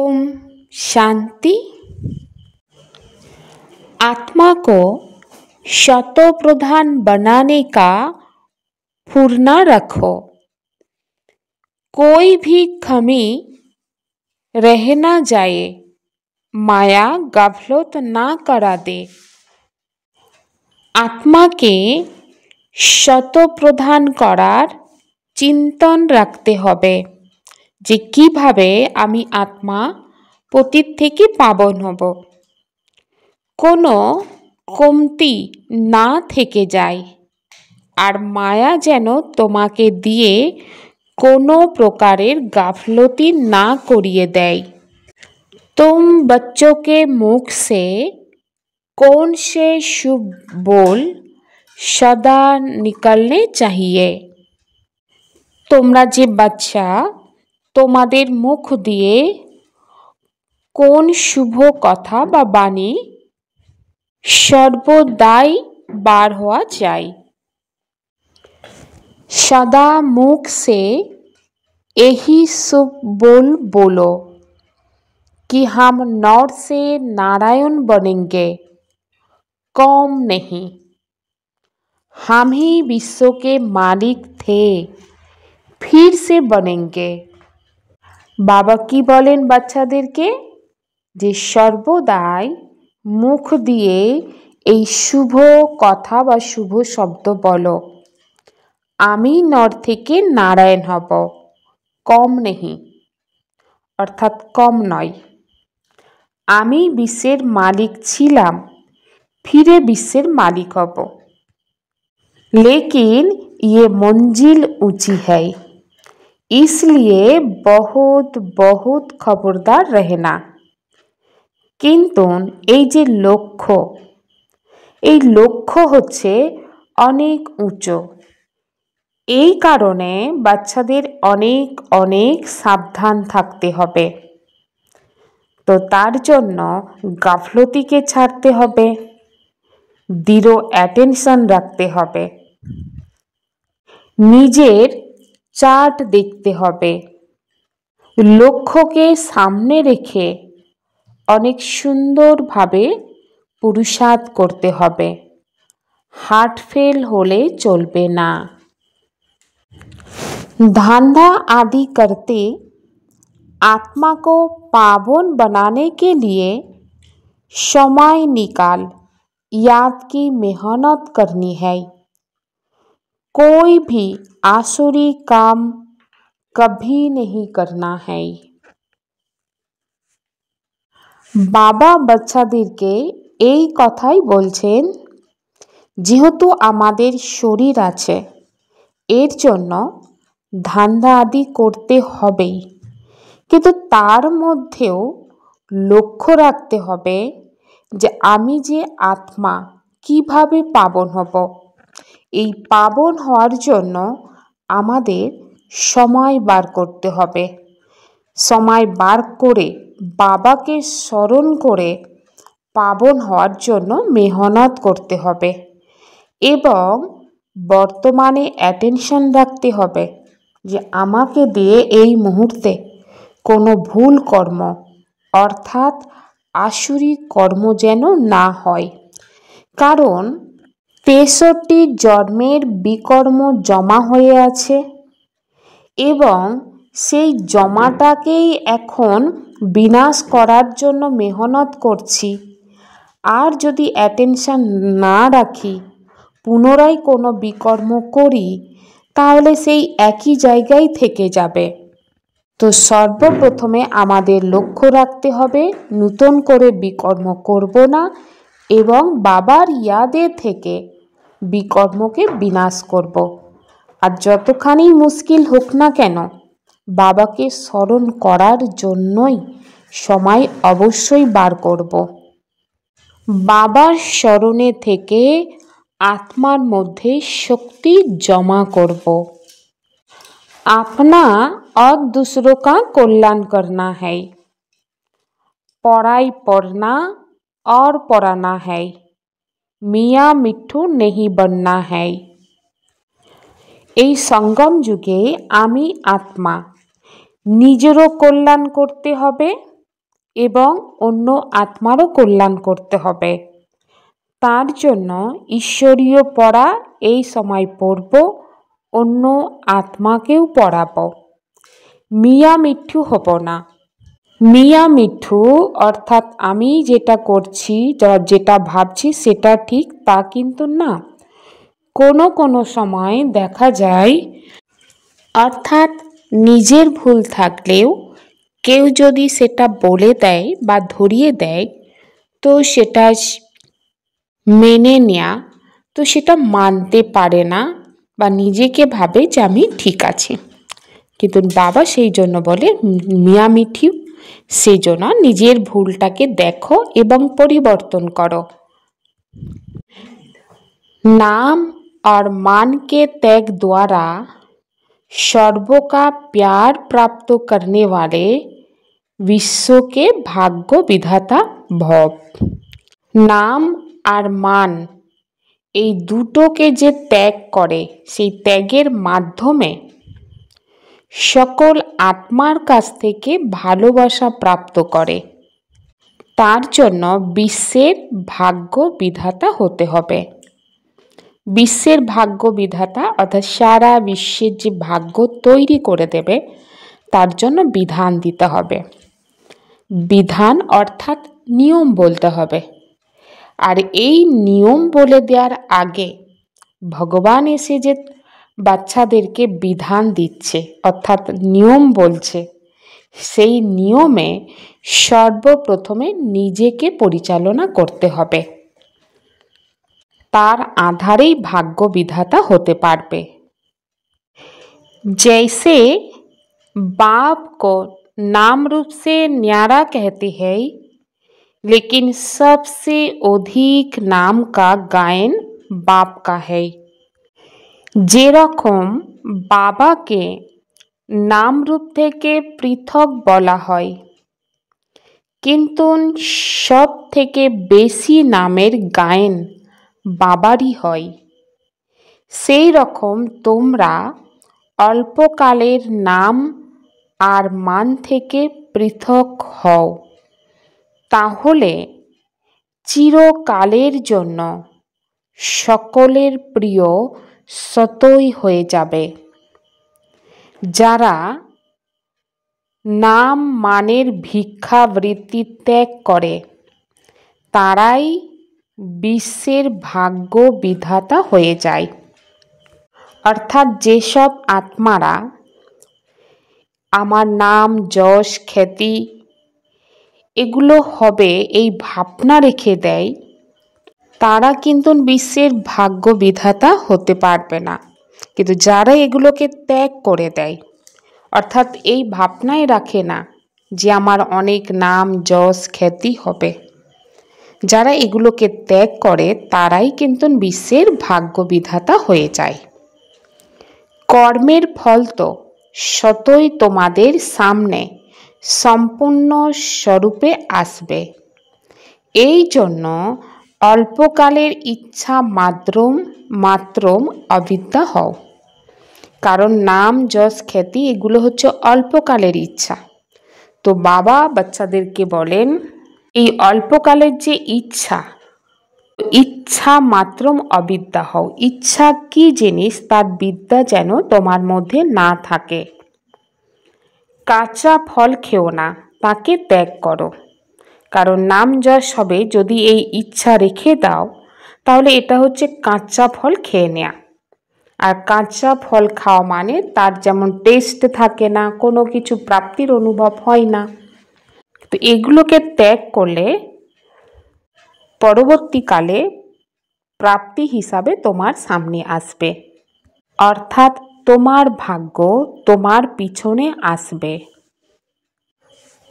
ओम शांति। आत्मा को शतप्रधान बनाने का फुर्ना रखो। कोई भी कमी रह ना जाए, माया गफलत ना करा दे। आत्मा के शतप्रधान करार चिंतन রাখতে হবে যে কিভাবে আমি আত্মা পতিত থেকে পাবন হব। কোনো কমতি না থেকে যায় আর মায়া যেন তোমাকে দিয়ে কোনো প্রকারের গাফলতি না করিয়ে দেয়। तुम बच्चों के मुख से कौन से शुभ बोल सदा निकलने चाहिए। তোমরা যে বাচ্চা, তোমাদের মুখ দিয়ে কোন শুভ কথা বা বাণী সর্বদাই বার হওয়া চাই। सदा मुख से यही शुभ बोल बोलो कि हम नर से नारायण बनेंगे, कम नहीं। हम ही विश्व के मालिक थे, फिर से बनेंगे। बाबा की बोलें বাচ্চাদেরকে যে সর্বদাই মুখ দিয়ে এই শুভ কথা বা শুভ শব্দ বলো, আমি নর থেকে নারায়ণ হব, কম নেই, অর্থাৎ কম নয়। আমি বিশ্বের মালিক ছিলাম, ফিরে বিশ্বের মালিক হব। लेकिन ये मंजिल ऊंची है, इसलिए बहुत बहुत खबरदार रहना। किंतु এই যে লক্ষ্য, এই লক্ষ্য হচ্ছে অনেক উঁচু। এই কারণে বাচ্চাদের অনেক অনেক সাবধান থাকতে হবে। তো তার জন্য গাফলতিকে ছাড়তে হবে, দৃঢ় অ্যাটেনশন রাখতে হবে, নিজের চার্ট দেখতে হবে, লক্ষ্যকে সামনে রেখে অনেক সুন্দরভাবে পুরুষার্থ করতে হবে। হার্ট ফেল হলে চলবে না। धंधा आदि करते आत्मा को पावन बनाने के लिए समय निकाल याद की मेहनत करनी है। कोई भी आसुरी काम कभी नहीं करना है। বাবা বাচ্চাদেরকে এই কথাই বলছেন, যেহেতু আমাদের শরীর আছে, এর জন্য ধান্দা আদি করতে হবেই, কিন্তু তার মধ্যেও লক্ষ্য রাখতে হবে যে আমি যে আত্মা কিভাবে পাবন হব। এই পাবন হওয়ার জন্য আমাদের সময় বার করতে হবে। সময় বার করে বাবাকে স্মরণ করে পাবন হওয়ার জন্য মেহনত করতে হবে এবং বর্তমানে অ্যাটেনশন রাখতে হবে যে আমাকে দিয়ে এই মুহূর্তে কোনো ভুল কর্ম অর্থাৎ আসুরি কর্ম যেন না হয়। কারণ ৬৩ জন্মের বিকর্ম জমা হয়ে আছে এবং সেই জমাটাকেই এখন বিনাশ করার জন্য মেহনত করছি। আর যদি অ্যাটেনশন না রাখি, পুনরায় কোনো বিকর্ম করি, তাহলে সেই একই জায়গায় থেকে যাবে। তো সর্বপ্রথমে আমাদের লক্ষ্য রাখতে হবে নূতন করে বিকর্ম করব না এবং বাবার ইয়াদে থেকে বিকর্মকে বিনাশ করব। আর যতখানি মুশকিল হোক না কেন, বাবাকে স্মরণ করার জন্যই সময় অবশ্যই বার করব। বাবার স্মরণে থেকে आत्मार मध्य शक्ति जमा करब। अपना और दूसरों का कल्याण करना है। पढ़ाई पढ़ना और पढ़ाना है, मियाँ मिट्ठू नहीं बनना है। এই সঙ্গম যুগে আমি আত্মা নিজেরও কল্যাণ করতে হবে এবং অন্য আত্মারও কল্যাণ করতে হবে। তার জন্য ঈশ্বরীয় পড়া এই সময় পড়ব, অন্য আত্মাকেও পড়াবো। মিয়া মিঠু হব না। মিয়া মিঠু অর্থাৎ আমি যেটা করছি, যেটা ভাবছি সেটা ঠিক তা কিন্তু না। কোনো সময় দেখা যায়, অর্থাৎ নিজের ভুল থাকলেও কেউ যদি সেটা বলে দেয় বা ধরিয়ে দেয়, তো সেটা মেনে নেয়া, তো সেটা মানতে পারে না বা নিজেকে ভাবে যে আমি ঠিক আছি। কিন্তু বাবা সেই জন্য বলে মিয়া মিঠু, সেই জন্য নিজের ভুলটাকে দেখো এবং পরিবর্তন করো। नाम और मान के त्याग द्वारा सर्व का प्यार प्राप्त करने वाले विश्व के भाग्य विधाता भव। नाम और मान এই দুটোকে যে ত্যাগ করে, সেই ত্যাগের মাধ্যমে সকল আত্মার কাছ থেকে ভালোবাসা প্রাপ্ত করে। তার জন্য বিশ্বের ভাগ্য বিধাতা হতে হবে। বিশ্বের ভাগ্য বিধাতা অর্থাৎ সারা বিশ্বের যে ভাগ্য তৈরি করে দেবে, তার জন্য বিধান দিতে হবে। বিধান অর্থাৎ নিয়ম বলতে হবে। আর এই নিয়ম বলে দেওয়ার আগে ভগবান এসে যে বাচ্চাদেরকে বিধান দিচ্ছে অর্থাৎ নিয়ম বলছে, সেই নিয়মে সর্বপ্রথমে নিজেকে পরিচালনা করতে হবে। तार आधारे भाग्य विधाता होते पारबे। जैसे बाप को नाम रूप से न्यारा कहते हैं, लेकिन सबसे अधिक नाम का गायन बाप का है। जे रकम बाबा के नाम रूप थेके पृथक बला हय, किन्तु सब थेके बेशी नामेर गायन बाबारी हय। सेई रकम तोमरा अल्पकालेर नाम आर मान थेके पृथक हओ, ताहले चिरकालेर जन्य सकलेर प्रिय सतई हये जाबे। जारा नाम मानेर भिक्षावृत्ति त्याग करे, ताराई বিশ্বের ভাগ্য বিধাতা হয়ে যায়। অর্থাৎ যেসব আত্মারা আমার নাম যশ খ্যাতি এগুলো হবে এই ভাবনা রেখে দেয়, তারা কিন্তু বিশ্বের ভাগ্য বিধাতা হতে পারবে না। কিন্তু যারা এগুলোকে ত্যাগ করে দেয়, অর্থাৎ এই ভাবনাই রাখে না যে আমার অনেক নাম যশ খ্যাতি হবে, যারা এগুলোকে ত্যাগ করে তারাই কিন্তু বিশ্বের ভাগ্য বিধাতা হয়ে যায়। কর্মের ফল তো সতই তোমাদের সামনে সম্পূর্ণ স্বরূপে আসবে। এই জন্য অল্পকালের ইচ্ছা মাত্রম অবিদ্যা হও। কারণ নাম যশ খ্যাতি এগুলো হচ্ছে অল্পকালের ইচ্ছা। তো বাবা বাচ্চাদেরকে বলেন এই অল্পকালের যে ইচ্ছা মাত্রম অবিদ্যা হও। ইচ্ছা কি জিনিস তার বিদ্যা যেন তোমার মধ্যে না থাকে। কাঁচা ফল খেও না, তাকে ত্যাগ করো। কারণ নাম যশ হবে যদি এই ইচ্ছা রেখে দাও, তাহলে এটা হচ্ছে কাঁচা ফল খেয়ে নেয়া। আর কাঁচা ফল খাওয়া মানে তার যেমন টেস্ট থাকে না, কোনো কিছু প্রাপ্তির অনুভব হয় না। তো এগুলোকে ত্যাগ করলে পরবর্তীকালে প্রাপ্তি হিসাবে তোমার সামনে আসবে, অর্থাৎ তোমার ভাগ্য তোমার পিছনে আসবে।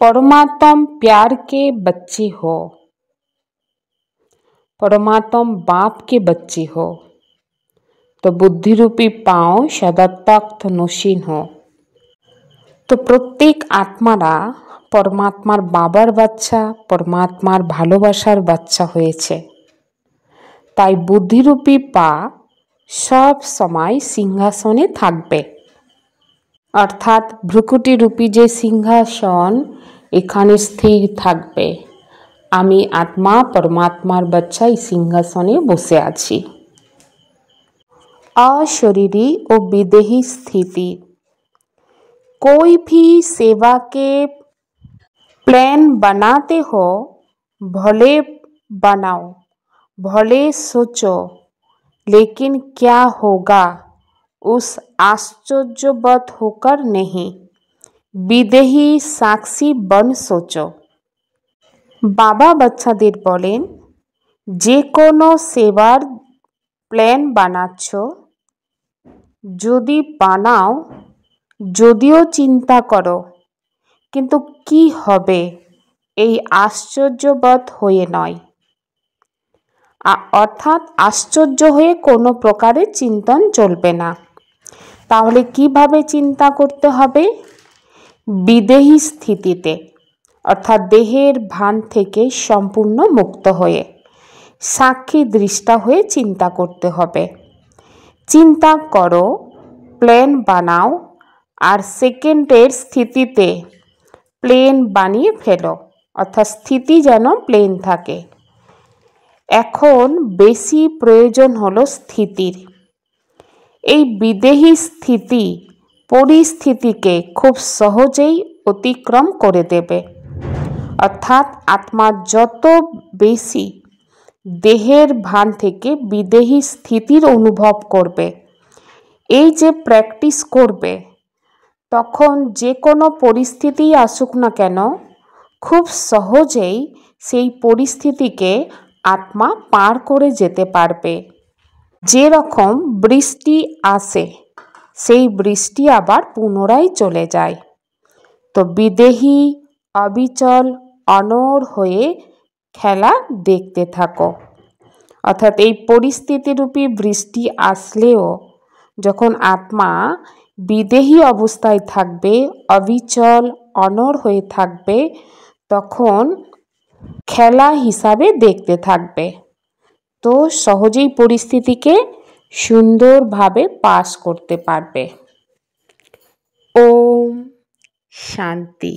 परमात्म प्यार के बच्चे हो, परमात्म बाप के बच्चे हो, तो बुद्धि रूपी पाँव सदा तख्त नशीन हो। तो प्रत्येक आत्मारा परमात्मार बाबार बाच्चा, परमात्मार भालोबासार बाच्चा हयेछे। ताई बुद्धिरूपी पा सब समय सिंहासने थाकबे, अर्थात भ्रुकुटी रूपी जे सिंहासन এখানে স্থির থাকবে। আমি आत्मा परमात्मार बच्चा इस सिंहासने बसे आছি। अशरीरी और विदेही स्थिति। कोई भी सेवा के प्लान बनाते हो, भले बनाओ, भले सोचो, लेकिन क्या होगा उस आश्चर्यवत होकर नहीं, विदेही साक्षी बन सोचो। बाबा বাচ্চাদের বলেন, যে কোনো সেবার প্ল্যান বানাচ্ছ, যদি বানাও, যদিও চিন্তা করো, কিন্তু কি হবে এই আশ্চর্যবোধ হয়ে নয়, অর্থাৎ আশ্চর্য হয়ে কোনো প্রকারের চিন্তন চলবে না। তাহলে কিভাবে চিন্তা করতে হবে? বিদেহী স্থিতিতে, অর্থাৎ দেহের ভান থেকে সম্পূর্ণ মুক্ত হয়ে সাক্ষী দৃষ্টা হয়ে চিন্তা করতে হবে। চিন্তা করো, প্ল্যান বানাও, আর সেকেন্ডের স্থিতিতে প্লেন বানিয়ে ফেলো, অর্থাৎ স্থিতি যেন প্লেন থাকে। এখন বেশি প্রয়োজন হলো স্থিতির। এই বিদেহী স্থিতি পরিস্থিতিকে খুব সহজেই অতিক্রম করে দেবে, অর্থাৎ আত্মা যত বেশি দেহের ভান থেকে বিদেহী স্থিতির অনুভব করবে, এই যে প্র্যাকটিস করবে, তখন যে কোনো পরিস্থিতি আসুক না কেন, খুব সহজেই সেই পরিস্থিতিকে আত্মা পার করে যেতে পারবে। যেরকম বৃষ্টি আসে, সেই বৃষ্টি আবার পুনরায় চলে যায়। তো বিদেহী অবিচল অনড় হয়ে খেলা দেখতে থাকো, অর্থাৎ এই পরিস্থিতিরূপী বৃষ্টি আসলেও যখন আত্মা বিদেহী অবস্থায় থাকবে, অবিচল অনড় হয়ে থাকবে, তখন খেলা হিসাবে দেখতে থাকবে। তো সহজেই পরিস্থিতিকে সুন্দরভাবে পাস করতে পারবে। ওম শান্তি।